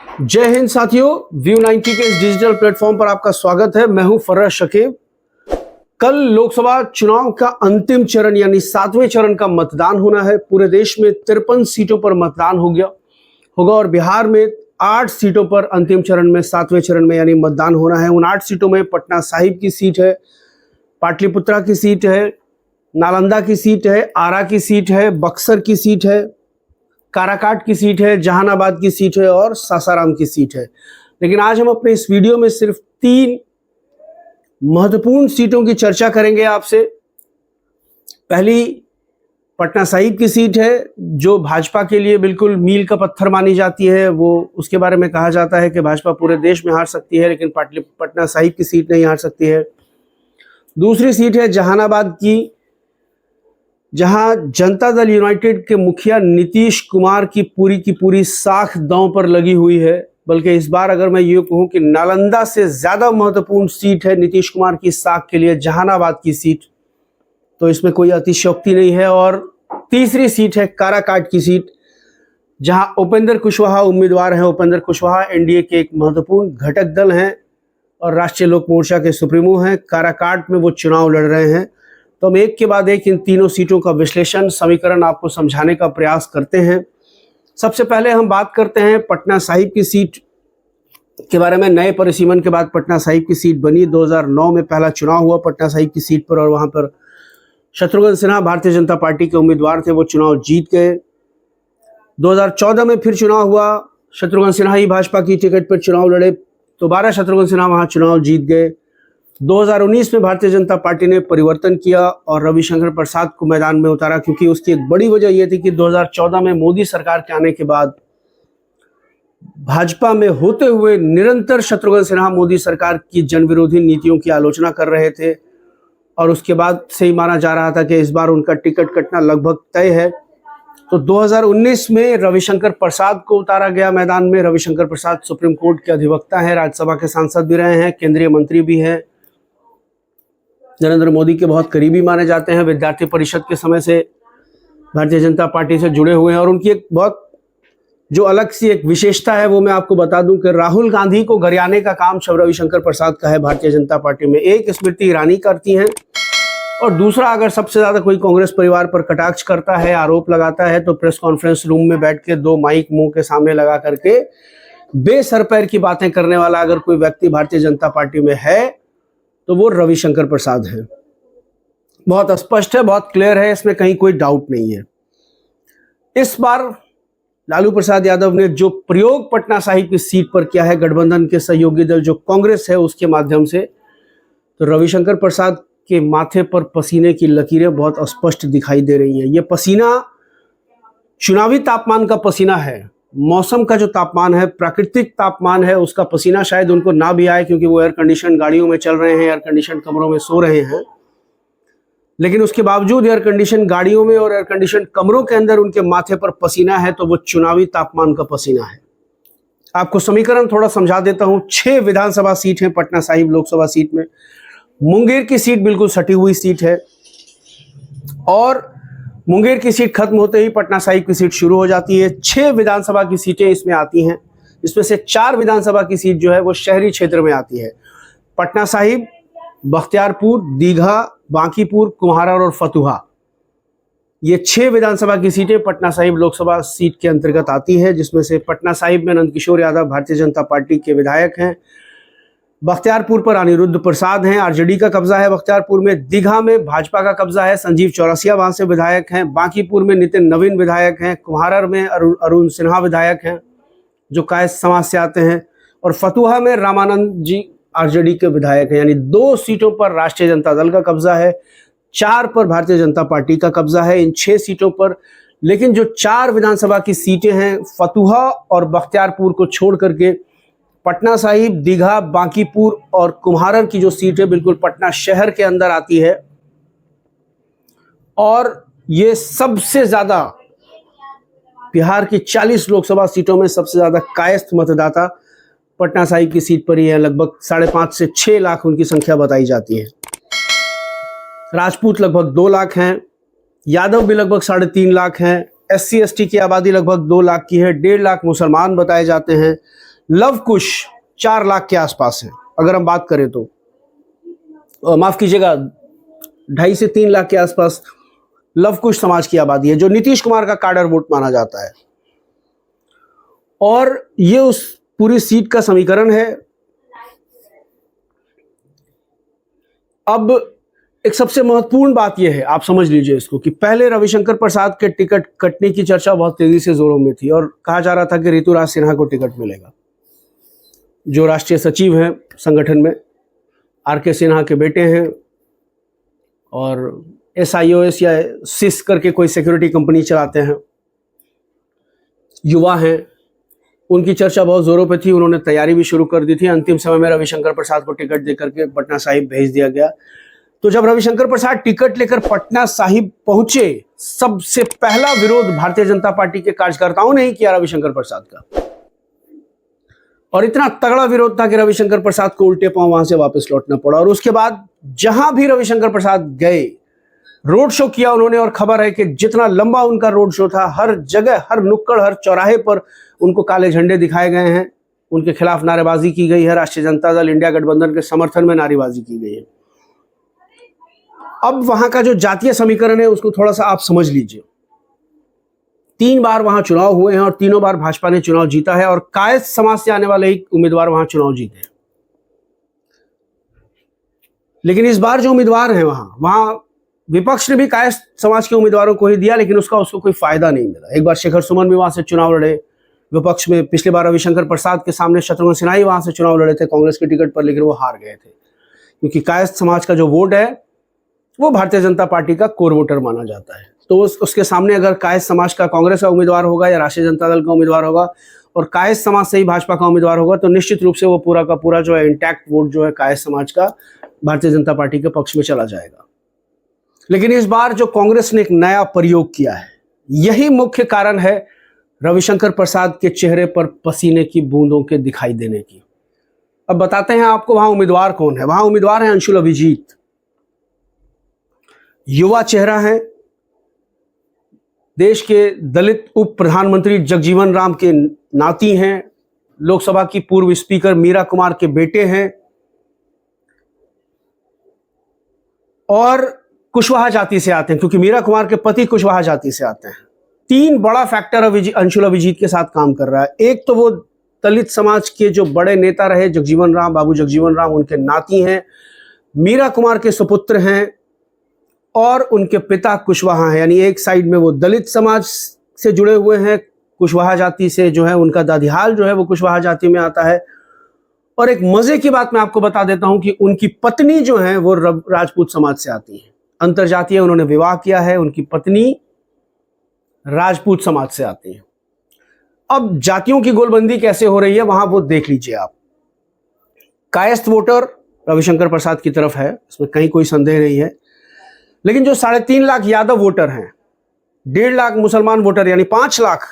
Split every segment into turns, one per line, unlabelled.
जय हिंद साथियों, व्यू 90 के इस डिजिटल प्लेटफॉर्म पर आपका स्वागत है। मैं हूं फर्राज शकीब। कल लोकसभा चुनाव का अंतिम चरण यानी 7वें चरण का मतदान होना है। पूरे देश में 53 सीटों पर मतदान होगा और बिहार में 8 सीटों पर अंतिम चरण में 7वें चरण में यानी मतदान होना है। उन 8 सीटों में पटना साहिब की सीट है, पाटलिपुत्रा की सीट है, नालंदा की सीट है, आरा की सीट है, बक्सर की सीट है, काराकाट की सीट है, जहानाबाद की सीट है और सासाराम की सीट है। लेकिन आज हम अपने इस वीडियो में सिर्फ 3 महत्वपूर्ण सीटों की चर्चा करेंगे आपसे। पहली पटना साहिब की सीट है जो भाजपा के लिए बिल्कुल मील का पत्थर मानी जाती है। वो उसके बारे में कहा जाता है कि भाजपा पूरे देश में हार सकती है लेकिन पटना साहिब की सीट नहीं हार सकती है। दूसरी सीट है जहानाबाद की, जहां जनता दल यूनाइटेड के मुखिया नीतीश कुमार की पूरी साख दांव पर लगी हुई है। बल्कि इस बार अगर मैं ये कहूं कि नालंदा से ज्यादा महत्वपूर्ण सीट है नीतीश कुमार की साख के लिए जहानाबाद की सीट, तो इसमें कोई अतिशयोक्ति नहीं है। और तीसरी सीट है काराकाट की सीट, जहां उपेंद्र कुशवाहा उम्मीदवार हैं। उपेंद्र कुशवाहा एनडीए के एक महत्वपूर्ण घटक दल हैं और राष्ट्रीय लोक मोर्चा के सुप्रीमो हैं। काराकाट में वो चुनाव लड़ रहे हैं। तो हम एक के बाद एक इन तीनों सीटों का विश्लेषण, समीकरण आपको समझाने का प्रयास करते हैं। सबसे पहले हम बात करते हैं पटना साहिब की सीट के बारे में। नए परिसीमन के बाद पटना साहिब की सीट बनी। 2009 में पहला चुनाव हुआ पटना साहिब की सीट पर और वहां पर शत्रुघ्न सिन्हा भारतीय जनता पार्टी के उम्मीदवार थे, वो चुनाव जीत गए। 2014 में फिर चुनाव हुआ, शत्रुघ्न सिन्हा ही भाजपा की टिकट पर चुनाव लड़े, दोबारा शत्रुघ्न सिन्हा वहां चुनाव जीत गए। 2019 में भारतीय जनता पार्टी ने परिवर्तन किया और रविशंकर प्रसाद को मैदान में उतारा, क्योंकि उसकी एक बड़ी वजह यह थी कि 2014 में मोदी सरकार के आने के बाद भाजपा में होते हुए निरंतर शत्रुघ्न सिन्हा मोदी सरकार की जन विरोधी नीतियों की आलोचना कर रहे थे और उसके बाद से ही माना जा रहा था कि इस बार उनका टिकट कटना लगभग तय है। तो 2019 में रविशंकर प्रसाद को उतारा गया मैदान में। रविशंकर प्रसाद सुप्रीम कोर्ट के अधिवक्ता हैं, राज्यसभा के सांसद भी रहे हैं, केंद्रीय मंत्री भी हैं, नरेंद्र मोदी के बहुत करीबी माने जाते हैं, विद्यार्थी परिषद के समय से भारतीय जनता पार्टी से जुड़े हुए हैं। और उनकी एक बहुत जो अलग सी एक विशेषता है वो मैं आपको बता दूं कि राहुल गांधी को गरियाने का काम रविशंकर प्रसाद का है भारतीय जनता पार्टी में। एक स्मृति ईरानी करती हैं और दूसरा, अगर सबसे ज्यादा कोई कांग्रेस परिवार पर कटाक्ष करता है, आरोप लगाता है, तो प्रेस कॉन्फ्रेंस रूम में बैठ के 2 माइक मुंह के सामने लगा करके बेसर पैर की बातें करने वाला अगर कोई व्यक्ति भारतीय जनता पार्टी में है तो वो रविशंकर प्रसाद हैं। बहुत स्पष्ट है, बहुत क्लियर है, इसमें कहीं कोई डाउट नहीं है। इस बार लालू प्रसाद यादव ने जो प्रयोग पटना साहिब की सीट पर किया है, गठबंधन के सहयोगी दल जो कांग्रेस है उसके माध्यम से, तो रविशंकर प्रसाद के माथे पर पसीने की लकीरें बहुत स्पष्ट दिखाई दे रही हैं। ये पसीना चुनावी तापमान का पसीना है, मौसम का जो तापमान है, प्राकृतिक तापमान है, उसका पसीना शायद उनको ना भी आए क्योंकि वो एयर कंडीशन गाड़ियों में चल रहे हैं, एयर कंडीशन कमरों में सो रहे हैं। लेकिन उसके बावजूद एयर कंडीशन गाड़ियों में और एयर कंडीशन कमरों के अंदर उनके माथे पर पसीना है, तो वो चुनावी तापमान का पसीना है। आपको समीकरण थोड़ा समझा देता हूं। 6 विधानसभा सीट है पटना साहिब लोकसभा सीट में। मुंगेर की सीट बिल्कुल सटी हुई सीट है और मुंगेर की सीट खत्म होते ही पटना साहिब की सीट शुरू हो जाती है। 6 विधानसभा की सीटें इसमें आती हैं। इसमें से 4 विधानसभा की सीट जो है वो शहरी क्षेत्र में आती है। पटना साहिब, बख्तियारपुर, दीघा, बांकीपुर, कुम्हारा और फतुहा, ये 6 विधानसभा की सीटें पटना साहिब लोकसभा सीट के अंतर्गत आती है, जिसमें से पटना साहिब में नंदकिशोर यादव भारतीय जनता पार्टी के विधायक हैं। बख्तियारपुर पर अनिरुद्ध प्रसाद हैं, आरजेडी का कब्जा है बख्तियारपुर में। दीघा में भाजपा का कब्जा है, संजीव चौरसिया वहां से विधायक हैं। बांकीपुर में नितिन नवीन विधायक हैं। कुम्हारा में अरुण सिन्हा विधायक हैं जो कायस्थ समाज से आते हैं। और फतुहा में रामानंद जी आरजेडी के विधायक हैं। यानी 2 सीटों पर राष्ट्रीय जनता दल का कब्जा है, 4 पर भारतीय जनता पार्टी का कब्जा है इन 6 सीटों पर। लेकिन जो 4 विधानसभा की सीटें हैं, फतुहा और बख्तियारपुर को छोड़ करके पटना साहिब, दीघा, बांकीपुर और कुम्हारन की जो सीट है बिल्कुल पटना शहर के अंदर आती है। और ये सबसे ज्यादा बिहार की 40 लोकसभा सीटों में सबसे ज्यादा कायस्थ मतदाता पटना साहिब की सीट पर ही है। लगभग 5.5 से 6 लाख उनकी संख्या बताई जाती है। राजपूत लगभग 2 लाख हैं, यादव भी लगभग 3.5 लाख हैं, SC ST की आबादी लगभग 2 लाख की है, 1.5 लाख मुसलमान बताए जाते हैं, लव कुश 4 लाख के आसपास है अगर हम बात करें तो, माफ कीजिएगा 2.5 से 3 लाख के आसपास लव कुश समाज की आबादी है, जो नीतीश कुमार का काडर वोट माना जाता है। और ये उस पूरी सीट का समीकरण है। अब एक सबसे महत्वपूर्ण बात यह है, आप समझ लीजिए इसको, कि पहले रविशंकर प्रसाद के टिकट कटने की चर्चा बहुत तेजी से जोरों में थी और कहा जा रहा था कि ऋतुराज सिन्हा को टिकट मिलेगा, जो राष्ट्रीय सचिव हैं संगठन में, आर.के. सिन्हा के बेटे हैं और SIOS या सिस करके कोई सिक्योरिटी कंपनी चलाते हैं, युवा हैं। उनकी चर्चा बहुत जोरों पे थी, उन्होंने तैयारी भी शुरू कर दी थी। अंतिम समय में रविशंकर प्रसाद को टिकट देकर के पटना साहिब भेज दिया गया। तो जब रविशंकर प्रसाद टिकट लेकर पटना साहिब पहुंचे, सबसे पहला विरोध भारतीय जनता पार्टी के कार्यकर्ताओं ने ही किया रविशंकर प्रसाद का, और इतना तगड़ा विरोध था कि रविशंकर प्रसाद को उल्टे पांव वहां से वापस लौटना पड़ा। और उसके बाद जहां भी रविशंकर प्रसाद गए, रोड शो किया उन्होंने, और खबर है कि जितना लंबा उनका रोड शो था, हर जगह, हर नुक्कड़, हर चौराहे पर उनको काले झंडे दिखाए गए हैं, उनके खिलाफ नारेबाजी की गई है, राष्ट्रीय जनता दल इंडिया गठबंधन के समर्थन में नारेबाजी की गई है। अब वहां का जो जातीय समीकरण है उसको थोड़ा सा आप समझ लीजिए। 3 बार वहां चुनाव हुए हैं और तीनों बार भाजपा ने चुनाव जीता है, और कायस्थ समाज से आने वाले ही उम्मीदवार वहां चुनाव जीते हैं। लेकिन इस बार जो उम्मीदवार हैं वहां विपक्ष ने भी कायस्थ समाज के उम्मीदवारों को ही दिया, लेकिन उसको कोई फायदा नहीं मिला। एक बार शेखर सुमन भी वहां से चुनाव लड़े विपक्ष में, पिछले बार रविशंकर प्रसाद के सामने शत्रुघ्न सिन्हा वहां से चुनाव लड़े थे कांग्रेस के टिकट पर, लेकिन वो हार गए थे, क्योंकि कायस्थ समाज का जो वोट है वो भारतीय जनता पार्टी का कोर वोटर माना जाता है। तो उसके सामने अगर कायस्थ समाज का कांग्रेस का उम्मीदवार होगा या राष्ट्रीय जनता दल का उम्मीदवार होगा, और कायस्थ समाज से ही भाजपा का उम्मीदवार होगा, तो निश्चित रूप से वो पूरा का पूरा जो है इंटैक्ट वोट जो है कायस्थ समाज का भारतीय जनता पार्टी के पक्ष में चला जाएगा। लेकिन इस बार जो कांग्रेस ने एक नया प्रयोग किया है, यही मुख्य कारण है रविशंकर प्रसाद के चेहरे पर पसीने की बूंदों के दिखाई देने की। अब बताते हैं आपको वहां उम्मीदवार कौन है। वहां उम्मीदवार है अंशुल अभिजीत, युवा चेहरा है, देश के दलित उप प्रधानमंत्री जगजीवन राम के नाती हैं, लोकसभा की पूर्व स्पीकर मीरा कुमार के बेटे हैं, और कुशवाहा जाति से आते हैं, क्योंकि मीरा कुमार के पति कुशवाहा जाति से आते हैं। 3 बड़ा फैक्टर अंशुल अभिजीत के साथ काम कर रहा है। एक तो वो दलित समाज के जो बड़े नेता रहे जगजीवन राम, बाबू जगजीवन राम, उनके नाती हैं, मीरा कुमार के सुपुत्र हैं, और उनके पिता कुशवाहा हैं। यानी एक साइड में वो दलित समाज से जुड़े हुए हैं, कुशवाहा जाति से जो है उनका दादिहाल जो है वो कुशवाहा जाति में आता है। और एक मजे की बात मैं आपको बता देता हूं कि उनकी पत्नी जो है वो राजपूत समाज से आती है, अंतरजातीय उन्होंने विवाह किया है, उनकी पत्नी राजपूत समाज से आती है। अब जातियों की गोलबंदी कैसे हो रही है वहां वो देख लीजिए आप। कायस्थ वोटर रविशंकर प्रसाद की तरफ है, इसमें कहीं कोई संदेह नहीं है, लेकिन जो 3.5 लाख यादव वोटर हैं, 1.5 लाख मुसलमान वोटर यानी 5 लाख,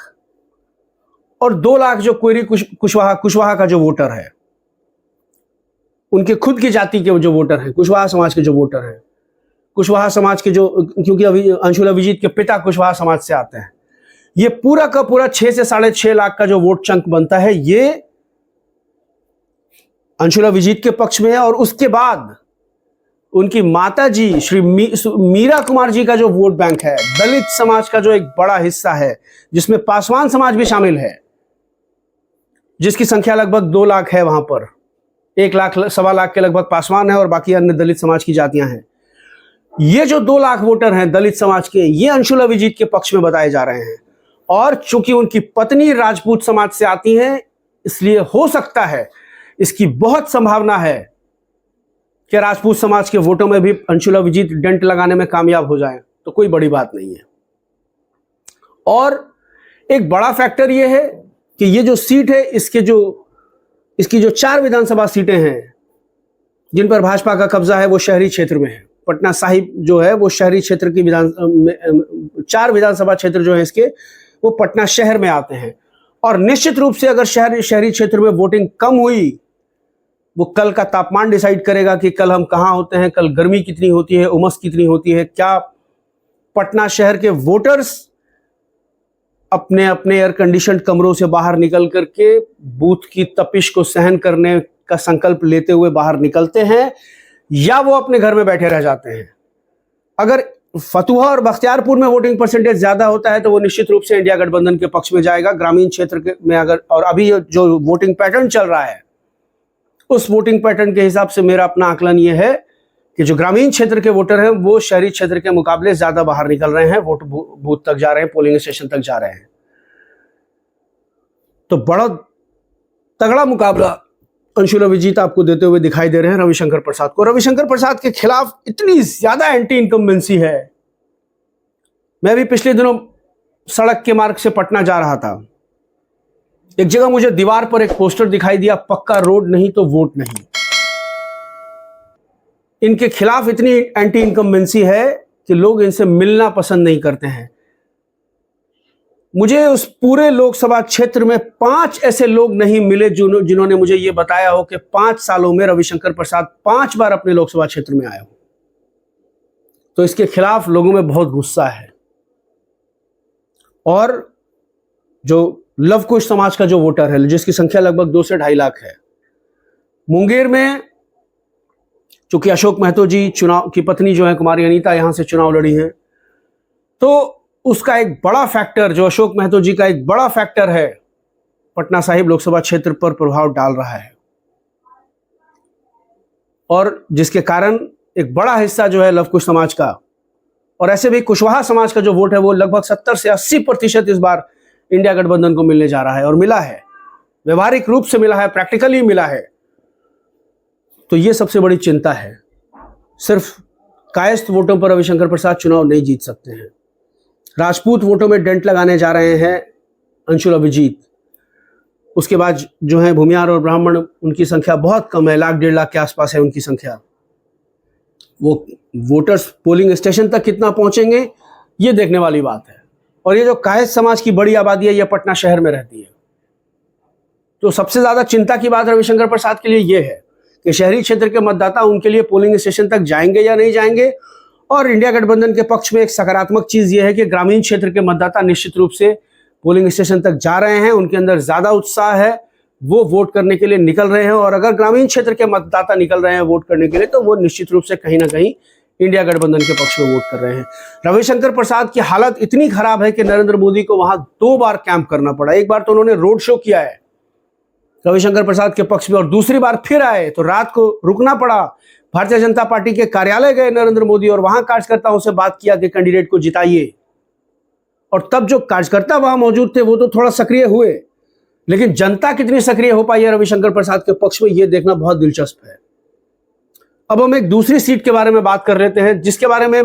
और 2 लाख जो कोयरी कुशवाहा का जो वोटर है, उनके खुद की जाति के जो वोटर हैं, कुशवाहा समाज के जो वोटर हैं, कुशवाहा समाज के जो, क्योंकि अभी अंशुल अभिजीत के पिता कुशवाहा समाज से आते हैं, ये पूरा का पूरा 6 से 6.5 लाख का जो वोट चंक बनता है, ये अंशुल अभिजीत के पक्ष में है। और उसके बाद उनकी माताजी श्री मीरा कुमार जी का जो वोट बैंक है, दलित समाज का जो एक बड़ा हिस्सा है, जिसमें पासवान समाज भी शामिल है, जिसकी संख्या लगभग 2 लाख है, वहां पर 1 लाख 1.25 लाख के लगभग पासवान है और बाकी अन्य दलित समाज की जातियां हैं। ये जो 2 लाख वोटर हैं दलित समाज के, ये अंशुल अभिजीत के पक्ष में बताए जा रहे हैं। और चूंकि उनकी पत्नी राजपूत समाज से आती हैं, इसलिए हो सकता है, इसकी बहुत संभावना है कि राजपूत समाज के वोटों में भी अंशुल अभिजीत डेंट लगाने में कामयाब हो जाए, तो कोई बड़ी बात नहीं है। और एक बड़ा फैक्टर यह है कि ये जो सीट है, इसकी जो 4 विधानसभा सीटें हैं जिन पर भाजपा का कब्जा है, वो शहरी क्षेत्र में है। पटना साहिब जो है वो शहरी क्षेत्र की 4 विधानसभा क्षेत्र जो है इसके, वो पटना शहर में आते हैं। और निश्चित रूप से अगर शहरी क्षेत्र में वोटिंग कम हुई, वो कल का तापमान डिसाइड करेगा कि कल हम कहां होते हैं, कल गर्मी कितनी होती है, उमस कितनी होती है। क्या पटना शहर के वोटर्स अपने अपने एयर कंडीशनड कमरों से बाहर निकल करके बूथ की तपिश को सहन करने का संकल्प लेते हुए बाहर निकलते हैं, या वो अपने घर में बैठे रह जाते हैं। अगर फतुहा और बख्तियारपुर में वोटिंग परसेंटेज ज्यादा होता है तो वो निश्चित रूप से इंडिया गठबंधन के पक्ष में जाएगा। ग्रामीण क्षेत्र में अगर, और अभी जो वोटिंग पैटर्न चल रहा है उस वोटिंग पैटर्न के हिसाब से मेरा अपना आकलन ये है कि जो ग्रामीण क्षेत्र के वोटर हैं वो शहरी क्षेत्र के मुकाबले ज्यादा बाहर निकल रहे हैं, वोट बूथ तक जा रहे हैं, पोलिंग स्टेशन तक जा रहे हैं। तो बड़ा तगड़ा मुकाबला अंशुल अभिजीत आपको देते हुए दिखाई दे रहे हैं रविशंकर प्रसाद को। रविशंकर प्रसाद के खिलाफ इतनी ज्यादा एंटी इनकम्बेंसी है। मैं भी पिछले दिनों सड़क के मार्ग से पटना जा रहा था, एक जगह मुझे दीवार पर एक पोस्टर दिखाई दिया, पक्का रोड नहीं तो वोट नहीं। इनके खिलाफ इतनी एंटी इनकम्बेंसी है कि लोग इनसे मिलना पसंद नहीं करते हैं। मुझे उस पूरे लोकसभा क्षेत्र में 5 ऐसे लोग नहीं मिले जिन्होंने मुझे यह बताया हो कि 5 सालों में रविशंकर प्रसाद 5 बार अपने लोकसभा क्षेत्र में आए हो। तो इसके खिलाफ लोगों में बहुत गुस्सा है। और जो लव कुश समाज का जो वोटर है, जिसकी संख्या लगभग 2 से 2.5 लाख है, मुंगेर में चूंकि अशोक महतो जी चुनाव की पत्नी जो है कुमारी अनीता यहां से चुनाव लड़ी है, तो उसका एक बड़ा फैक्टर, जो अशोक महतो जी का एक बड़ा फैक्टर है, पटना साहिब लोकसभा क्षेत्र पर प्रभाव डाल रहा है। और जिसके कारण एक बड़ा हिस्सा जो है लवकुश समाज का, और ऐसे भी कुशवाहा समाज का जो वोट है वो लगभग 70 से 80% इस बार इंडिया गठबंधन को मिलने जा रहा है, और मिला है, व्यवहारिक रूप से मिला है, प्रैक्टिकली मिला है। तो ये सबसे बड़ी चिंता है। सिर्फ कायस्थ वोटों पर रविशंकर प्रसाद चुनाव नहीं जीत सकते हैं। राजपूत वोटों में डेंट लगाने जा रहे हैं अंशुल अभिजीत। उसके बाद जो है भूमियार और ब्राह्मण, उनकी संख्या बहुत कम है, 1 लाख 1.5 लाख के आसपास है उनकी संख्या। वो वोटर्स पोलिंग स्टेशन तक कितना पहुंचेंगे ये देखने वाली बात है। और ये जो कायस्थ समाज की बड़ी आबादी है, ये पटना शहर में रहती है। तो सबसे ज्यादा चिंता की बात रविशंकर प्रसाद के लिए ये है कि शहरी क्षेत्र के मतदाता उनके लिए पोलिंग स्टेशन तक जाएंगे या नहीं जाएंगे। और इंडिया गठबंधन के पक्ष में एक सकारात्मक चीज यह है कि ग्रामीण क्षेत्र के मतदाता निश्चित रूप से पोलिंग स्टेशन तक जा रहे हैं, उनके अंदर ज्यादा उत्साह है, वो वोट करने के लिए निकल रहे हैं। और अगर ग्रामीण क्षेत्र के मतदाता निकल रहे हैं वोट करने के लिए, तो वो निश्चित रूप से कहीं ना कहीं इंडिया गठबंधन के पक्ष में वोट कर रहे हैं। रविशंकर प्रसाद की हालत इतनी खराब है कि नरेंद्र मोदी को वहां 2 बार कैंप करना पड़ा। एक बार तो उन्होंने रोड शो किया है रविशंकर प्रसाद के पक्ष में, और दूसरी बार फिर आए तो रात को रुकना पड़ा। भारतीय जनता पार्टी के कार्यालय गए नरेंद्र मोदी और वहां कार्यकर्ताओं से बात किया कि कैंडिडेट को जिताइए। और तब जो कार्यकर्ता वहां मौजूद थे वो तो थोड़ा सक्रिय हुए, लेकिन जनता कितनी सक्रिय हो पाई है रविशंकर प्रसाद के पक्ष में, यह देखना बहुत दिलचस्प है। अब हम एक दूसरी सीट के बारे में बात कर लेते हैं, जिसके बारे में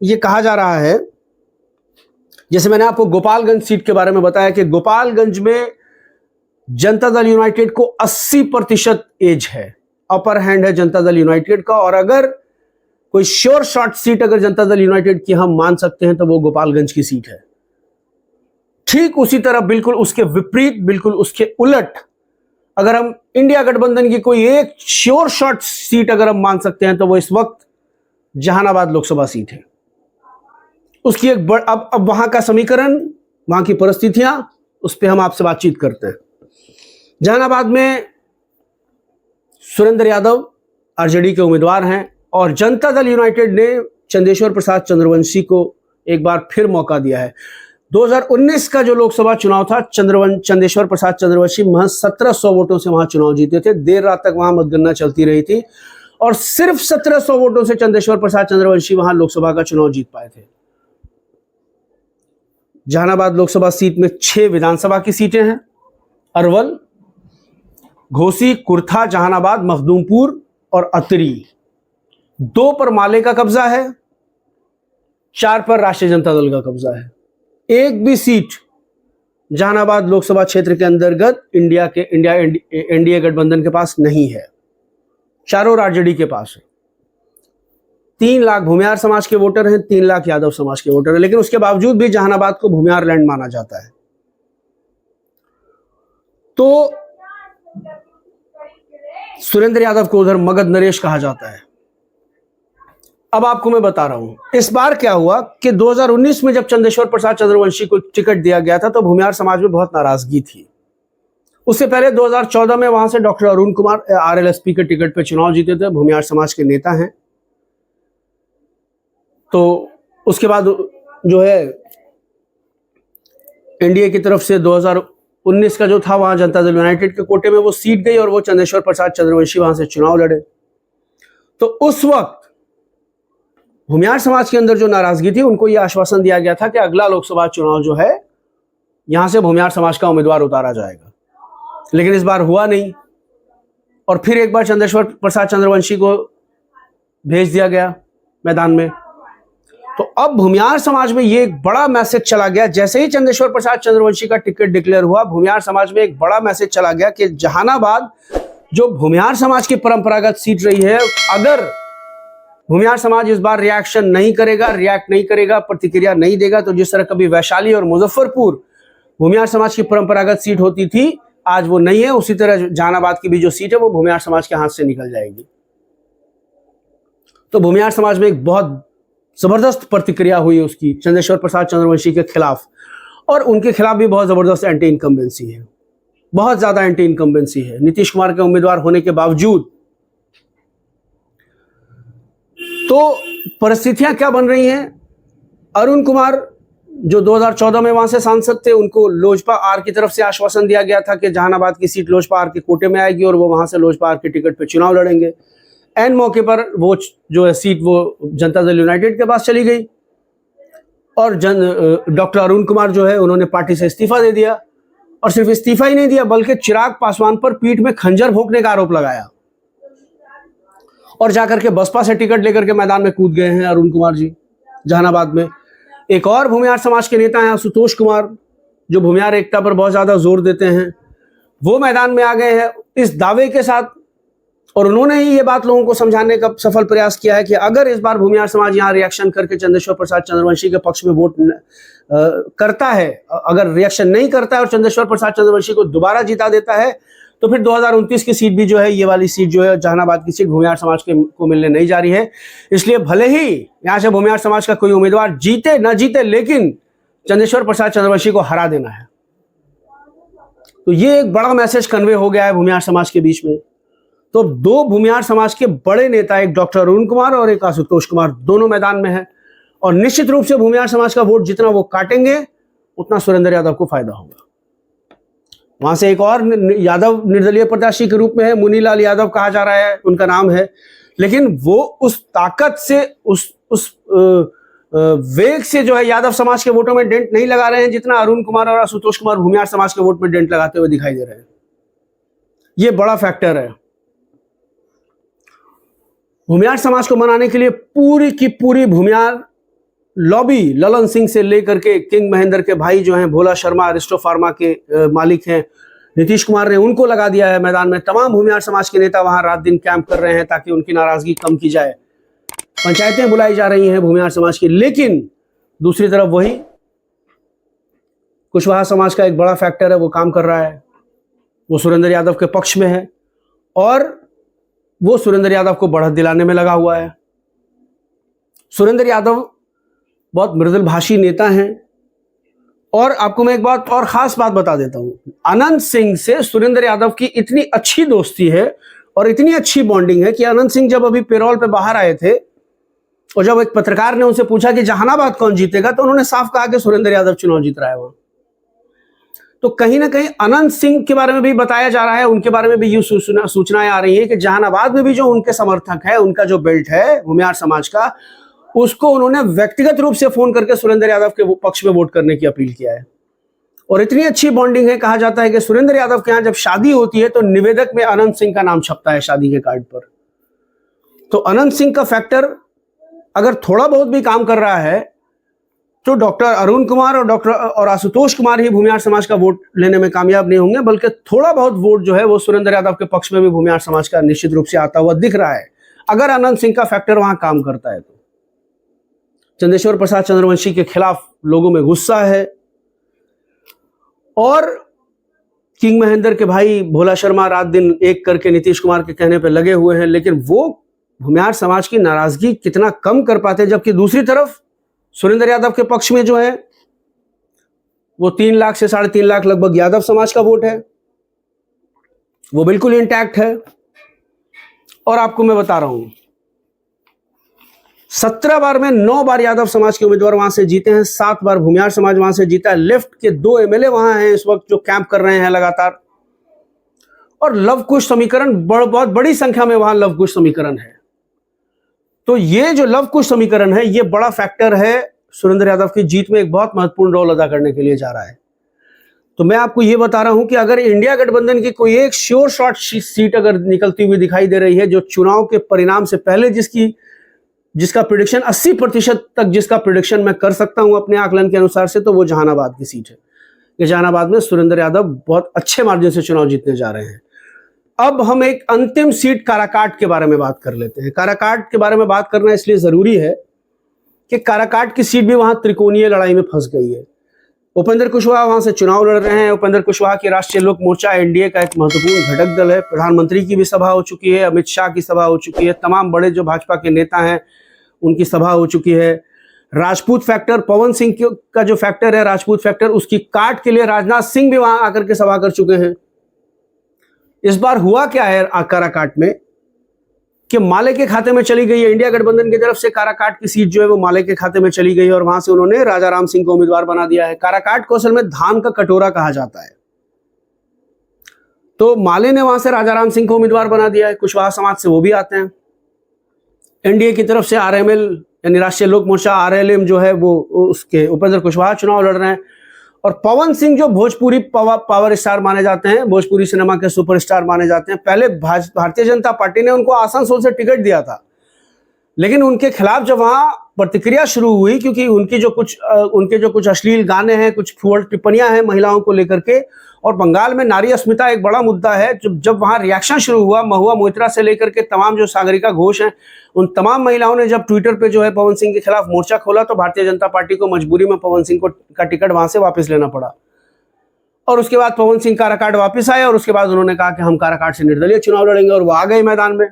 यह कहा जा रहा है, जैसे मैंने आपको गोपालगंज सीट के बारे में बताया कि गोपालगंज में जनता दल यूनाइटेड को 80% एज है, अपर हैंड है जनता दल यूनाइटेड का। और अगर कोई श्योर शॉट सीट अगर जनता दल यूनाइटेड की हम मान सकते हैं तो वो गोपालगंज की सीट है। ठीक उसी तरह बिल्कुल उसके विपरीत, बिल्कुल उसके उलट, अगर हम इंडिया गठबंधन की कोई एक श्योर शॉट सीट अगर हम मान सकते हैं तो वो इस वक्त जहानाबाद लोकसभा सीट है। उसकी एक अब वहां का समीकरण, वहां की परिस्थितियां, उस पर हम आपसे बातचीत करते हैं। जहानाबाद में सुरेंद्र यादव आरजेडी के उम्मीदवार हैं, और जनता दल यूनाइटेड ने चंदेश्वर प्रसाद चंद्रवंशी को एक बार फिर मौका दिया है। 2019 का जो लोकसभा चुनाव था, चंदेश्वर प्रसाद चंद्रवंशी महज 1700 वोटों से वहां चुनाव जीते थे। देर रात तक वहां मतगणना चलती रही थी, और सिर्फ 1700 वोटों से चंदेश्वर प्रसाद चंद्रवंशी वहां लोकसभा का चुनाव जीत पाए थे। जहानाबाद लोकसभा सीट में 6 विधानसभा की सीटें हैं। अरवल, घोसी, कुर्था, जहानाबाद, मखदूमपुर और अतरी। 2 पर माले का कब्जा है, 4 पर राष्ट्रीय जनता दल का कब्जा है। एक भी सीट जहानाबाद लोकसभा क्षेत्र के अंतर्गत एनडीए गठबंधन के पास नहीं है, चारों आरजेडी के पास है। 3 लाख भूमियार समाज के वोटर हैं, 3 लाख यादव समाज के वोटर हैं, लेकिन उसके बावजूद भी जहानाबाद को भूमियार लैंड माना जाता है। तो सुरेंद्र यादव को उधर मगध नरेश कहा जाता है। अब आपको मैं बता रहा हूं इस बार क्या हुआ कि 2019 में जब चंदेश्वर प्रसाद चंद्रवंशी को टिकट दिया गया था तो भूमिहार समाज में बहुत नाराजगी थी। उससे पहले 2014 में वहां से डॉक्टर अरुण कुमार आरएलएसपी के टिकट पे चुनाव जीते थे, भूमिहार समाज के नेता हैं। तो उसके बाद जो है एनडीए की तरफ से 2019 का जो था वहां जनता दल यूनाइटेड के कोटे में वो सीट गई और वो चंदेश्वर प्रसाद चंद्रवंशी वहां से चुनाव लड़े। तो उस वक्त भूमिहार समाज के अंदर जो नाराजगी थी, उनको यह आश्वासन दिया गया था कि अगला लोकसभा चुनाव जो है यहां से भूमिहार समाज का उम्मीदवार उतारा जाएगा, लेकिन इस बार हुआ नहीं। और फिर एक बार चंदेश्वर प्रसाद चंद्रवंशी को भेज दिया गया मैदान में। तो अब भूमिहार समाज में ये एक बड़ा मैसेज चला गया, जैसे ही चंदेश्वर प्रसाद चंद्रवंशी का टिकट डिक्लेयर हुआ, भूमिहार समाज में एक बड़ा मैसेज चला गया कि जहानाबाद जो भूमिहार समाज की परंपरागत सीट रही है, अगर भूमिहार समाज इस बार रिएक्ट नहीं करेगा, प्रतिक्रिया नहीं देगा, तो जिस तरह कभी वैशाली और मुजफ्फरपुर भूमिहार समाज की परंपरागत सीट होती थी, आज वो नहीं है, उसी तरह जहानाबाद की भी जो सीट है वो भूमिहार समाज के हाथ से निकल जाएगी। तो भूमिहार समाज में एक बहुत जबरदस्त प्रतिक्रिया हुई उसकी चंदेश्वर प्रसाद चंद्रवंशी के खिलाफ, और उनके खिलाफ भी बहुत जबरदस्त एंटी इनकम्बेंसी है, बहुत ज्यादा एंटी इनकम्बेंसी है नीतीश कुमार के उम्मीदवार होने के बावजूद। तो परिस्थितियां क्या बन रही हैं? अरुण कुमार जो 2014 में वहां से सांसद थे, उनको लोजपा आर की तरफ से आश्वासन दिया गया था कि जहानाबाद की सीट लोजपा आर के कोटे में आएगी और वो वहां से लोजपा आर के टिकट पे चुनाव लड़ेंगे। एन मौके पर वो जो है सीट वो जनता दल यूनाइटेड के पास चली गई और डॉक्टर अरुण कुमार जो है उन्होंने पार्टी से इस्तीफा दे दिया। और सिर्फ इस्तीफा ही नहीं दिया, बल्कि चिराग पासवान पर पीठ में खंजर भोंकने का आरोप लगाया और जाकर के बसपा से टिकट लेकर के मैदान में कूद गए हैं अरुण कुमार जी जहानाबाद में। एक और भूमिहार समाज के नेता हैं आशुतोष कुमार, जो भूमिहार एकता पर बहुत ज्यादा जोर देते हैं, वो मैदान में आ गए हैं इस दावे के साथ, और उन्होंने ही ये बात लोगों को समझाने का सफल प्रयास किया है कि अगर इस बार भूमिहार समाज यहाँ रिएक्शन करके चंदेश्वर प्रसाद चंद्रवंशी के पक्ष में वोट करता है, अगर रिएक्शन नहीं करता है और चंदेश्वर प्रसाद चंद्रवंशी को दोबारा जिता देता है, तो फिर 2029 की सीट भी जो है, ये वाली सीट जो है जहानाबाद की सीट भूमिहार समाज को मिलने नहीं जा रही है। इसलिए भले ही यहाँ से भूमिहार समाज का कोई उम्मीदवार जीते न जीते, लेकिन चंदेश्वर प्रसाद चंद्रवंशी को हरा देना है। तो ये एक बड़ा मैसेज कन्वे हो गया है भूमिहार समाज के बीच में। तो दो भूमिहार समाज के बड़े नेता, एक डॉक्टर अरुण कुमार और एक आशुतोष कुमार, दोनों मैदान में है, और निश्चित रूप से भूमिहार समाज का वोट जितना वो काटेंगे उतना सुरेंद्र यादव को फायदा होगा। वहां से एक और यादव निर्दलीय प्रत्याशी के रूप में है, मुनीलाल यादव कहा जा रहा है उनका नाम है, लेकिन वो उस ताकत से उस वेग से जो है यादव समाज के वोटों में डेंट नहीं लगा रहे हैं जितना अरुण कुमार और आशुतोष कुमार भूमिहार समाज के वोट में डेंट लगाते हुए दिखाई दे रहे हैं। ये बड़ा फैक्टर है। भूमिहार समाज को मनाने के लिए पूरी की पूरी भूमिहार लॉबी, ललन सिंह से लेकर के किंग महेंद्र के भाई जो हैं भोला शर्मा, अरिस्टो फार्मा के मालिक हैं नीतीश कुमार ने, उनको लगा दिया है मैदान में। तमाम भूमिहार समाज के नेता वहां रात दिन कैंप कर रहे हैं ताकि उनकी नाराजगी कम की जाए। पंचायतें बुलाई जा रही हैं भूमिहार समाज की, लेकिन दूसरी तरफ वही कुशवाहा समाज का एक बड़ा फैक्टर है, वो काम कर रहा है, वो सुरेंद्र यादव के पक्ष में है और वो सुरेंद्र यादव को बढ़त दिलाने में लगा हुआ है। सुरेंद्र यादव बहुत मृदुलभाषी नेता हैं, और आपको मैं एक बात और खास बात बता देता हूं, अनंत सिंह से सुरेंद्र यादव की इतनी अच्छी दोस्ती है और इतनी अच्छी बॉन्डिंग है कि अनंत सिंह जब अभी पेरोल पे बाहर आए थे और जब एक पत्रकार ने उनसे पूछा कि जहानाबाद कौन जीतेगा, तो उन्होंने साफ कहा कि सुरेंद्र यादव चुनाव जीत रहा है वहां। तो कहीं ना कहीं अनंत सिंह के बारे में भी बताया जा रहा है, उनके बारे में भी ये सूचनाएं आ रही है कि जहानाबाद में भी जो उनके समर्थक है, उनका जो बेल्ट है भूमिहार समाज का, उसको उन्होंने व्यक्तिगत रूप से फोन करके सुरेंद्र यादव के पक्ष में वोट करने की अपील किया है। और इतनी अच्छी बॉन्डिंग है, कहा जाता है कि सुरेंद्र यादव के यहाँ जब शादी होती है तो निवेदक में अनंत सिंह का नाम छपता है शादी के कार्ड पर। तो अनंत सिंह का फैक्टर अगर थोड़ा बहुत भी काम कर रहा है तो डॉक्टर अरुण कुमार और आशुतोष कुमार ही भूमिहार समाज का वोट लेने में कामयाब नहीं होंगे, बल्कि थोड़ा बहुत वोट जो है वो सुरेंद्र यादव के पक्ष में भी भूमिहार समाज का निश्चित रूप से आता हुआ दिख रहा है, अगर अनंत सिंह का फैक्टर वहां काम करता है तो। चंदेश्वर प्रसाद चंद्रवंशी के खिलाफ लोगों में गुस्सा है और किंग महेंद्र के भाई भोला शर्मा रात दिन एक करके नीतीश कुमार के कहने पर लगे हुए हैं, लेकिन वो भूमिहार समाज की नाराजगी कितना कम कर पाते हैं, जबकि दूसरी तरफ सुरेंद्र यादव के पक्ष में जो है वो 3 लाख से 3.5 लाख लगभग यादव समाज का वोट है, वो बिल्कुल इंटैक्ट है। और आपको मैं बता रहा हूं 17 बार में 9 बार यादव समाज के उम्मीदवार वहां से जीते हैं, 7 बार भूमिहार समाज वहां से जीता है। लेफ्ट के 2 एमएलए वहां हैं इस वक्त जो कैंप कर रहे हैं लगातार। और लव कुश समीकरण बहुत बड़ी संख्या में वहां लव कुश समीकरण है। तो ये जो लव कुश समीकरण है ये बड़ा फैक्टर है सुरेंद्र यादव की जीत में, एक बहुत महत्वपूर्ण रोल अदा करने के लिए जा रहा है। तो मैं आपको ये बता रहा हूं कि अगर इंडिया गठबंधन की कोई एक श्योर शॉट सीट अगर निकलती हुई दिखाई दे रही है, जो चुनाव के परिणाम से पहले जिसका प्रिडिक्शन 80% तक जिसका प्रिडिक्शन मैं कर सकता हूं अपने आकलन के अनुसार से, तो वो जहानाबाद की सीट है। ये जहानाबाद में सुरेंद्र यादव बहुत अच्छे मार्जिन से चुनाव जीतने जा रहे हैं। अब हम एक अंतिम सीट काराकाट के बारे में बात कर लेते हैं। काराकाट के बारे में बात करना इसलिए जरूरी है कि काराकाट की सीट भी वहां त्रिकोणीय लड़ाई में फंस गई है। उपेंद्र कुशवाहा वहां से चुनाव लड़ रहे हैं। उपेंद्र कुशवाहा की राष्ट्रीय लोक मोर्चा एनडीए का एक महत्वपूर्ण घटक दल है। प्रधानमंत्री की भी सभा हो चुकी है, अमित शाह की सभा हो चुकी है, तमाम बड़े जो भाजपा के नेता हैं उनकी सभा हो चुकी है। राजपूत फैक्टर, पवन सिंह का जो फैक्टर है राजपूत फैक्टर, उसकी काट के लिए राजनाथ सिंह भी वहां आकर के सभा कर चुके हैं। इस बार हुआ क्या है काराकाट में कि माले के खाते में चली गई है। इंडिया गठबंधन की तरफ से काराकाट की सीट जो है वो माले के खाते में चली गई और वहां से उन्होंने राजा राम सिंह को उम्मीदवार बना दिया है। काराकाट को असल में धान का कटोरा कहा जाता है। तो माले ने वहां से राजा राम सिंह को उम्मीदवार बना दिया है। कुशवाहा समाज से वो भी आते हैं। एनडीए की तरफ से आरएमएल यानी राष्ट्रीय लोक मोर्चा आरएलएम जो है वो उसके उपेंद्र कुशवाहा चुनाव लड़ रहे हैं। और पवन सिंह जो भोजपुरी पावर स्टार माने जाते हैं, भोजपुरी सिनेमा के सुपरस्टार माने जाते हैं, पहले भारतीय जनता पार्टी ने उनको आसनसोल से टिकट दिया था, लेकिन उनके खिलाफ जब वहां प्रतिक्रिया शुरू हुई, क्योंकि उनके जो कुछ अश्लील गाने हैं, कुछ फुहड़ टिप्पणियां हैं महिलाओं को लेकर के, और बंगाल में नारी अस्मिता एक बड़ा मुद्दा है। जब वहां रिएक्शन शुरू हुआ, महुआ मोइत्रा से लेकर के तमाम जो सागरिका घोष हैं, उन तमाम महिलाओं ने जब ट्विटर पे जो है पवन सिंह के खिलाफ मोर्चा खोला, तो भारतीय जनता पार्टी को मजबूरी में पवन सिंह का टिकट वहां से वापस लेना पड़ा। और उसके बाद पवन सिंह काराकाट वापस आए और उसके बाद उन्होंने कहा कि हम काराकाट से निर्दलीय चुनाव लड़ेंगे, और वो आ गए मैदान में।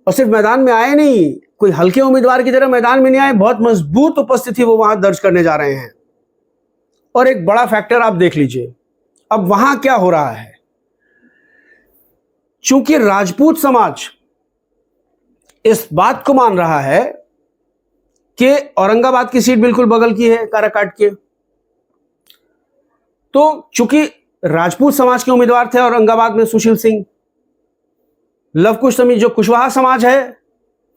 और सिर्फ मैदान में आए नहीं, कोई हल्के उम्मीदवार की तरह मैदान में नहीं आए, बहुत मजबूत उपस्थिति वो वहां दर्ज करने जा रहे हैं। और एक बड़ा फैक्टर आप देख लीजिए, अब वहां क्या हो रहा है। चूंकि राजपूत समाज इस बात को मान रहा है कि औरंगाबाद की सीट बिल्कुल बगल की है काराकाट के, तो चूंकि राजपूत समाज के उम्मीदवार थे औरंगाबाद में सुशील सिंह, लव कुश जो कुशवाहा समाज है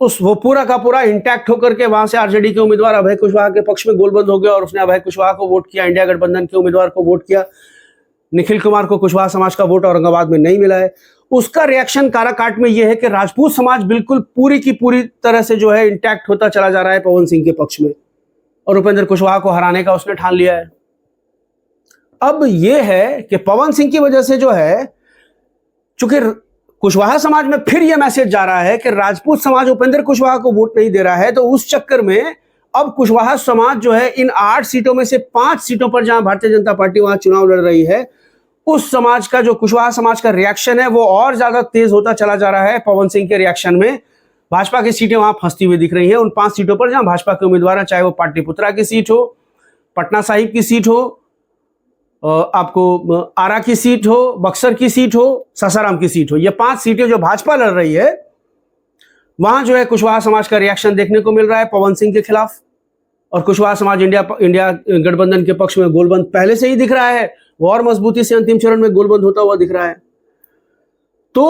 वो पूरा का पूरा इंटैक्ट होकर के वहां से आरजेडी के उम्मीदवार अभय कुशवाहा के पक्ष में गोलबंद हो गया और उसने अभय कुशवाहा को वोट किया, इंडिया गठबंधन के उम्मीदवार को वोट किया। निखिल कुमार को कुशवाहा समाज का वोट औरंगाबाद में नहीं मिला है। उसका रिएक्शन काराकाट में यह है कि राजपूत समाज बिल्कुल पूरी की पूरी तरह से जो है इंटैक्ट होता चला जा रहा है पवन सिंह के पक्ष में, और उपेंद्र कुशवाहा को हराने का उसने ठान लिया है। अब यह है कि पवन सिंह की वजह से जो है, चूंकि कुशवाहा समाज में फिर यह मैसेज जा रहा है कि राजपूत समाज उपेंद्र कुशवाहा को वोट नहीं दे रहा है, तो उस चक्कर में अब कुशवाहा समाज जो है इन 8 सीटों में से 5 सीटों पर जहां भारतीय जनता पार्टी वहां चुनाव लड़ रही है, उस समाज का जो कुशवाहा समाज का रिएक्शन है वो और ज्यादा तेज होता चला जा रहा है। पवन सिंह के रिएक्शन में भाजपा की सीटें वहां फंसती हुई दिख रही हैं उन 5 सीटों पर जहां भाजपा के उम्मीदवार हैं, चाहे वो पाटलिपुत्रा की सीट हो, पटना साहिब की सीट हो, आपको आरा की सीट हो, बक्सर की सीट हो, सासाराम की सीट हो। ये 5 सीटें जो भाजपा लड़ रही है वहां जो है कुशवाहा समाज का रिएक्शन देखने को मिल रहा है पवन सिंह के खिलाफ, और कुशवाहा समाज इंडिया गठबंधन के पक्ष में गोलबंद पहले से ही दिख रहा है, वो और मजबूती से अंतिम चरण में गोलबंद होता हुआ दिख रहा है। तो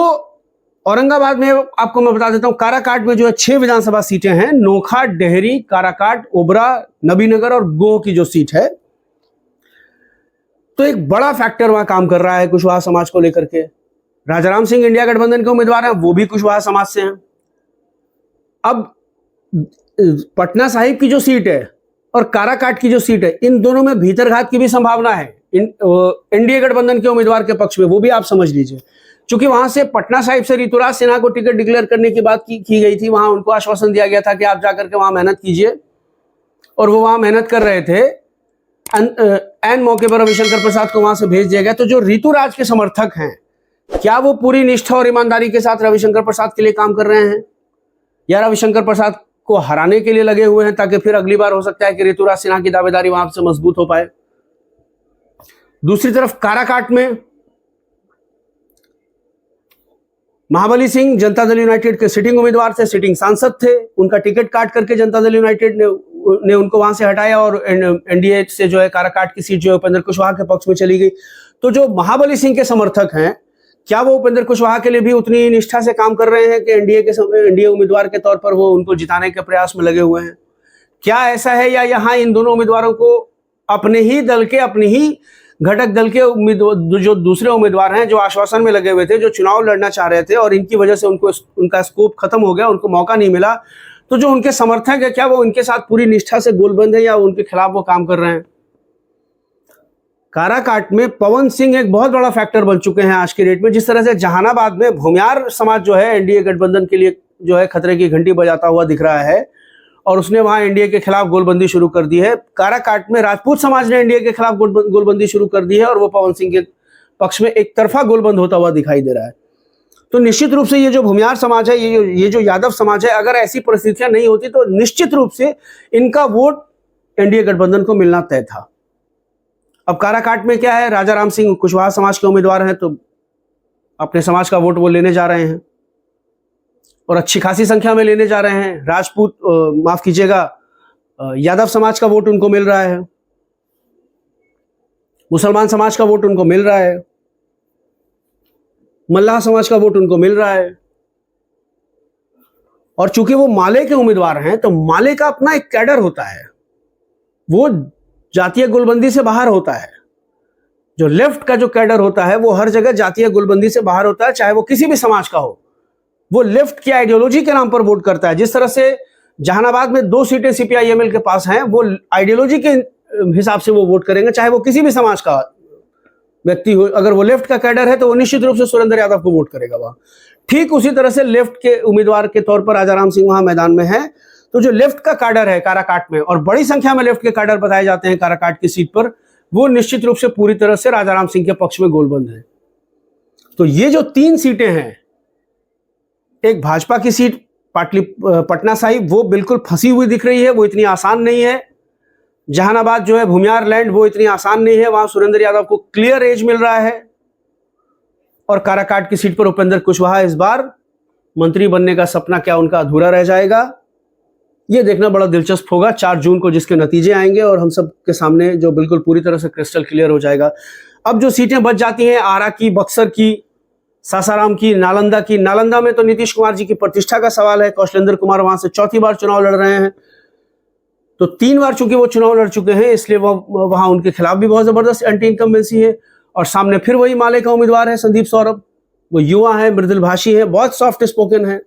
औरंगाबाद में आपको मैं बता देता हूं, काराकाट में जो है 6 विधानसभा सीटें हैं, नोखा, डेहरी, काराकाट, ओबरा, नबीनगर और गोह की जो सीट है। तो एक बड़ा फैक्टर वहां काम कर रहा है कुशवाहा समाज को लेकर के। राजाराम सिंह इंडिया गठबंधन के उम्मीदवार हैं, वो भी कुशवाहा समाज से हैं। अब पटना साहिब की जो सीट है और काराकाट की जो सीट है, इन दोनों में भीतरघात की भी संभावना है एनडीए गठबंधन के उम्मीदवार के पक्ष में, वो भी आप समझ लीजिए। क्योंकि वहां से पटना साहिब से ऋतुराज सिन्हा को टिकट डिक्लेयर करने की बात की गई थी, वहां उनको आश्वासन दिया गया था कि आप जाकर के वहां मेहनत कीजिए, और वो वहां मेहनत कर रहे थे। एन मौके पर रविशंकर प्रसाद को वहां से भेज दिया गया। तो जो ऋतुराज के समर्थक हैं, क्या वो पूरी निष्ठा और ईमानदारी के साथ रविशंकर प्रसाद के लिए काम कर रहे हैं? या रविशंकर प्रसाद को हराने के लिए लगे हुए हैं, ताकि फिर अगली बार हो सकता है कि ऋतुराज सिन्हा की दावेदारी वहां से मजबूत हो पाए। दूसरी तरफ काराकाट में महाबली सिंह जनता दल यूनाइटेड के सिटिंग उम्मीदवार थे, सिटिंग सांसद थे, उनका टिकट काट करके जनता दल यूनाइटेड ने उनको वहां से हटाया और एनडीए से जो है काराकाट की सीट जो है उपेंद्र कुशवाहा के पक्ष में चली गई। तो जो महाबली सिंह के समर्थक हैं, क्या वो उपेंद्र कुशवाहा के लिए भी उतनी निष्ठा से काम कर रहे हैं कि एनडीए उम्मीदवार के तौर पर वो उनको जिताने के प्रयास में लगे हुए हैं? क्या ऐसा है, या यहाँ इन दोनों उम्मीदवारों को अपने ही दल के, अपनी ही घटक दल के जो दूसरे उम्मीदवार हैं, जो आश्वासन में लगे हुए थे, जो चुनाव लड़ना चाह रहे थे और इनकी वजह से उनको उनका स्कोप खत्म हो गया, उनको मौका नहीं मिला, तो जो उनके समर्थक है क्या वो उनके साथ पूरी निष्ठा से गोलबंद है या उनके खिलाफ वो काम कर रहे हैं? काराकाट में पवन सिंह एक बहुत बड़ा फैक्टर बन चुके हैं आज की डेट में। जिस तरह से जहानाबाद में भूमियार समाज जो है एनडीए गठबंधन के लिए जो है खतरे की घंटी बजाता हुआ दिख रहा है और उसने वहां एनडीए के खिलाफ गोलबंदी शुरू कर दी है। काराकाट में राजपूत समाज ने एनडीए के खिलाफ गोलबंदी शुरू कर दी है और वो पवन सिंह के पक्ष में एक तरफा गोलबंद होता हुआ दिखाई दे रहा है। तो निश्चित रूप से ये जो भूमियार समाज है, ये जो यादव समाज है, अगर ऐसी परिस्थितियां नहीं होती तो निश्चित रूप से इनका वोट एनडीए गठबंधन को मिलना तय था। अब काराकाट में क्या है, राजा राम सिंह कुशवाहा समाज के उम्मीदवार हैं, तो अपने समाज का वोट वो लेने जा रहे हैं और अच्छी खासी संख्या में लेने जा रहे हैं। राजपूत माफ कीजिएगा, यादव समाज का वोट उनको मिल रहा है, मुसलमान समाज का वोट उनको मिल रहा है, मल्लाह समाज का वोट उनको मिल रहा है। और चूंकि वो माले के उम्मीदवार हैं तो माले का अपना एक कैडर होता है, वो जातीय गोलबंदी से बाहर होता है। जो लेफ्ट का जो कैडर होता है वो हर जगह जातीय गोलबंदी से बाहर होता है, चाहे वो किसी भी समाज का हो। वो लेफ्ट की आइडियोलॉजी के नाम पर वोट करता है। जिस तरह से जहानाबाद में 2 सीटें सीपीआईएमएल के पास हैं, वो आइडियोलॉजी के हिसाब से वो वोट करेंगे, चाहे वो किसी भी समाज का व्यक्ति हो। अगर वो लेफ्ट का कैडर है तो वो निश्चित रूप से सुरेंद्र यादव को वोट करेगा वहां। ठीक उसी तरह से लेफ्ट के उम्मीदवार के तौर पर राजा राम सिंह वहां मैदान में है, तो जो लेफ्ट का कैडर है काराकाट में, और बड़ी संख्या में लेफ्ट के कैडर बताए जाते हैं काराकाट की सीट पर, वो निश्चित रूप से पूरी तरह से राजा राम सिंह के पक्ष में गोलबंद है। तो ये जो 3 सीटें हैं, एक भाजपा की सीट पटना साहिब, वो बिल्कुल फंसी हुई दिख रही है, वो इतनी आसान नहीं है। जहानाबाद जो है भूमियार लैंड, वो इतनी आसान नहीं है, वहां सुरेंद्र यादव को क्लियर एज मिल रहा है। और काराकाट की सीट पर उपेंद्र कुशवाहा इस बार मंत्री बनने का सपना क्या उनका अधूरा रह जाएगा, ये देखना बड़ा दिलचस्प होगा 4 जून को, जिसके नतीजे आएंगे और हम सब के सामने जो बिल्कुल पूरी तरह से क्रिस्टल क्लियर हो जाएगा। अब जो सीटें बच जाती हैं, आरा की, बक्सर की, सासाराम की, नालंदा की। नालंदा में तो नीतीश कुमार जी की प्रतिष्ठा का सवाल है। कौशलेंद्र कुमार वहां से 4थी बार चुनाव लड़ रहे हैं, तो 3 बार चूंकि वो चुनाव लड़ चुके हैं, इसलिए वहां उनके खिलाफ भी बहुत जबरदस्त एंटी इनकम्बेंसी है। और सामने फिर वही माले का उम्मीदवार है संदीप सौरभ, वो युवा है, मृदुल भाषी है, बहुत सॉफ्ट स्पोकन है,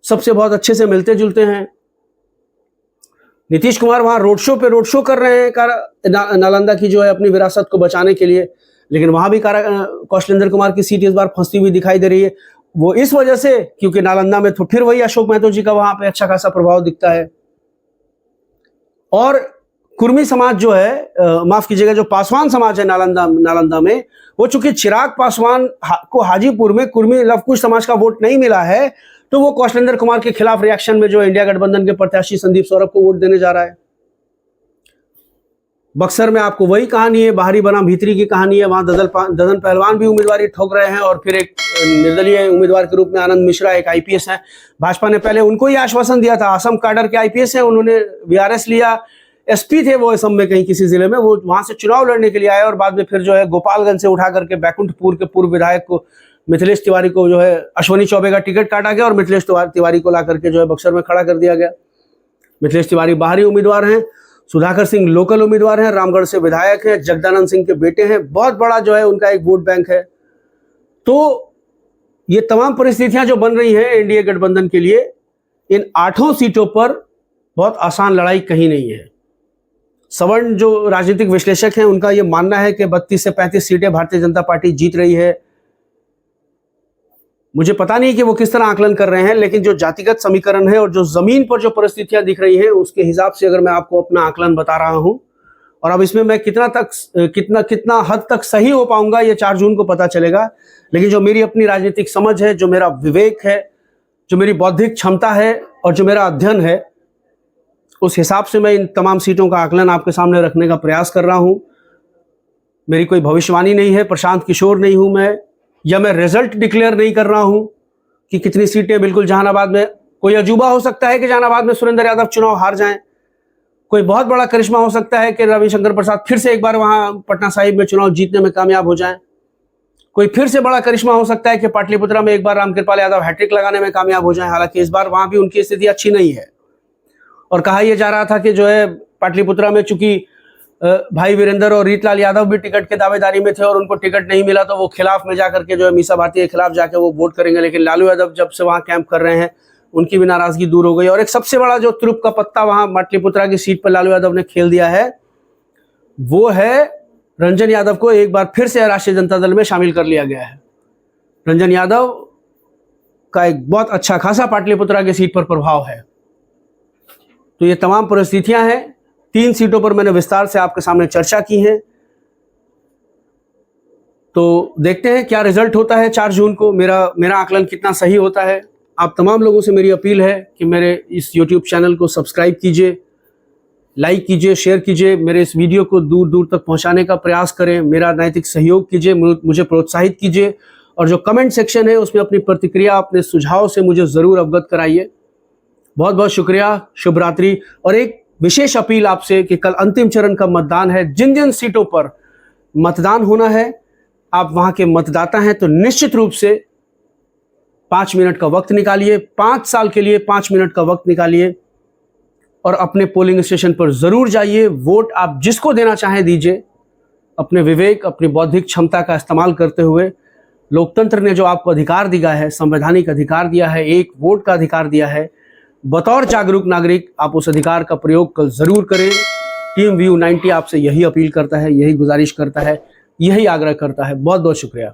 सबसे बहुत अच्छे से मिलते जुलते हैं। नीतीश कुमार वहां रोड शो कर रहे हैं नालंदा की जो है अपनी विरासत को बचाने के लिए, लेकिन वहां भी कौशलेंद्र कुमार की सीट इस बार फंसती हुई दिखाई दे रही है। वो इस वजह से क्योंकि नालंदा में तो फिर वही अशोक महतो जी का वहां पे अच्छा खासा प्रभाव दिखता है। और कुर्मी समाज जो है, माफ कीजिएगा, जो पासवान समाज है नालंदा में, वो चूंकि चिराग पासवान को हाजीपुर में कुर्मी लवकुश समाज का वोट नहीं मिला है, तो वो कौशलेंद्र कुमार के खिलाफ रिएक्शन में जो इंडिया गठबंधन के प्रत्याशी संदीप सौरभ को वोट देने जा रहा है। बक्सर में आपको वही कहानी है, बाहरी बना भीतरी की कहानी है। वहां ददन पहलवान भी उम्मीदवारी ठोक रहे हैं और फिर एक निर्दलीय उम्मीदवार के रूप में आनंद मिश्रा, एक आईपीएस है। भाजपा ने पहले उनको ही आश्वासन दिया था, असम कैडर के आईपीएस है, उन्होंने वीआरएस लिया, एसपी थे वो असम में कहीं किसी जिले में, वो वहां से चुनाव लड़ने के लिए आए और बाद में फिर जो है गोपालगंज से उठा करके बैकुंठपुर के पूर्व विधायक को मिथिलेश तिवारी को जो है अश्वनी चौबे का टिकट काटा गया और मिथिलेश तिवारी को ला करके जो है बक्सर में खड़ा कर दिया गया। मिथिलेश तिवारी बाहरी उम्मीदवार हैं, सुधाकर सिंह लोकल उम्मीदवार हैं, रामगढ़ से विधायक हैं, जगदानंद सिंह के बेटे हैं, बहुत बड़ा जो है उनका एक वोट बैंक है। तो ये तमाम परिस्थितियां जो बन रही हैं एनडीए गठबंधन के लिए, इन 8 सीटों पर बहुत आसान लड़ाई कहीं नहीं है। सवर्ण जो राजनीतिक विश्लेषक हैं उनका यह मानना है कि 32 से 35 सीटें भारतीय जनता पार्टी जीत रही है। मुझे पता नहीं कि वो किस तरह आकलन कर रहे हैं, लेकिन जो जातिगत समीकरण है और जो जमीन पर जो परिस्थितियां दिख रही हैं उसके हिसाब से अगर मैं आपको अपना आकलन बता रहा हूं, और अब इसमें मैं कितना हद तक सही हो पाऊंगा ये 4 जून को पता चलेगा। लेकिन जो मेरी अपनी राजनीतिक समझ है, जो मेरा विवेक है, जो मेरी बौद्धिक क्षमता है और जो मेरा अध्ययन है, उस हिसाब से मैं इन तमाम सीटों का आकलन आपके सामने रखने का प्रयास कर रहा हूं। मेरी कोई भविष्यवाणी नहीं है, प्रशांत किशोर नहीं हूं मैं, या मैं रिजल्ट डिक्लेयर नहीं कर रहा हूं कि कितनी सीटें बिल्कुल जहानाबाद में। कोई अजूबा हो सकता है कि जहानाबाद में सुरेंद्र यादव चुनाव हार जाएं, कोई बहुत बड़ा करिश्मा हो सकता है कि रविशंकर प्रसाद फिर से एक बार वहां पटना साहिब में चुनाव जीतने में कामयाब हो जाएं, कोई फिर से बड़ा करिश्मा हो सकता है कि पाटलिपुत्रा में एक बार रामकृपाल यादव हैट्रिक लगाने में कामयाब हो जाएं। हालांकि इस बार वहां भी उनकी स्थिति अच्छी नहीं है, और कहा यह जा रहा था कि जो है पाटलिपुत्रा में चूंकि भाई वीरेंद्र और रीतलाल यादव भी टिकट के दावेदारी में थे और उनको टिकट नहीं मिला, तो वो खिलाफ में जाकर के जो है मीसा भारती के खिलाफ जाके वो वोट करेंगे। लेकिन लालू यादव जब से वहां कैंप कर रहे हैं, उनकी भी नाराजगी दूर हो गई। और एक सबसे बड़ा जो तुरुप का पत्ता वहां पाटलिपुत्रा की सीट पर लालू यादव ने खेल दिया है, वो है रंजन यादव को एक बार फिर से राष्ट्रीय जनता दल में शामिल कर लिया गया है। रंजन यादव का एक बहुत अच्छा खासा पाटलिपुत्रा की सीट पर प्रभाव है। तो ये तमाम परिस्थितियां हैं। 3 सीटों पर मैंने विस्तार से आपके सामने चर्चा की है। तो देखते हैं क्या रिजल्ट होता है 4 जून को, मेरा आकलन कितना सही होता है। आप तमाम लोगों से मेरी अपील है कि मेरे इस YouTube चैनल को सब्सक्राइब कीजिए, लाइक कीजिए, शेयर कीजिए, मेरे इस वीडियो को दूर दूर तक पहुंचाने का प्रयास करें, मेरा नैतिक सहयोग कीजिए, मुझे प्रोत्साहित कीजिए, और जो कमेंट सेक्शन है उसमें अपनी प्रतिक्रिया, अपने सुझाव से मुझे ज़रूर अवगत कराइए। बहुत बहुत शुक्रिया, शुभ रात्रि। और एक विशेष अपील आपसे कि कल अंतिम चरण का मतदान है। जिन जिन सीटों पर मतदान होना है, आप वहां के मतदाता हैं, तो निश्चित रूप से 5 मिनट का वक्त निकालिए, 5 साल के लिए 5 मिनट का वक्त निकालिए और अपने पोलिंग स्टेशन पर जरूर जाइए। वोट आप जिसको देना चाहें दीजिए, अपने विवेक, अपनी बौद्धिक क्षमता का इस्तेमाल करते हुए। लोकतंत्र ने जो आपको अधिकार दिया है, संवैधानिक अधिकार दिया है, एक वोट का अधिकार दिया है, बतौर जागरूक नागरिक आप उस अधिकार का प्रयोग कल जरूर करें। टीम व्यू 90 आपसे यही अपील करता है, यही गुजारिश करता है, यही आग्रह करता है। बहुत बहुत शुक्रिया।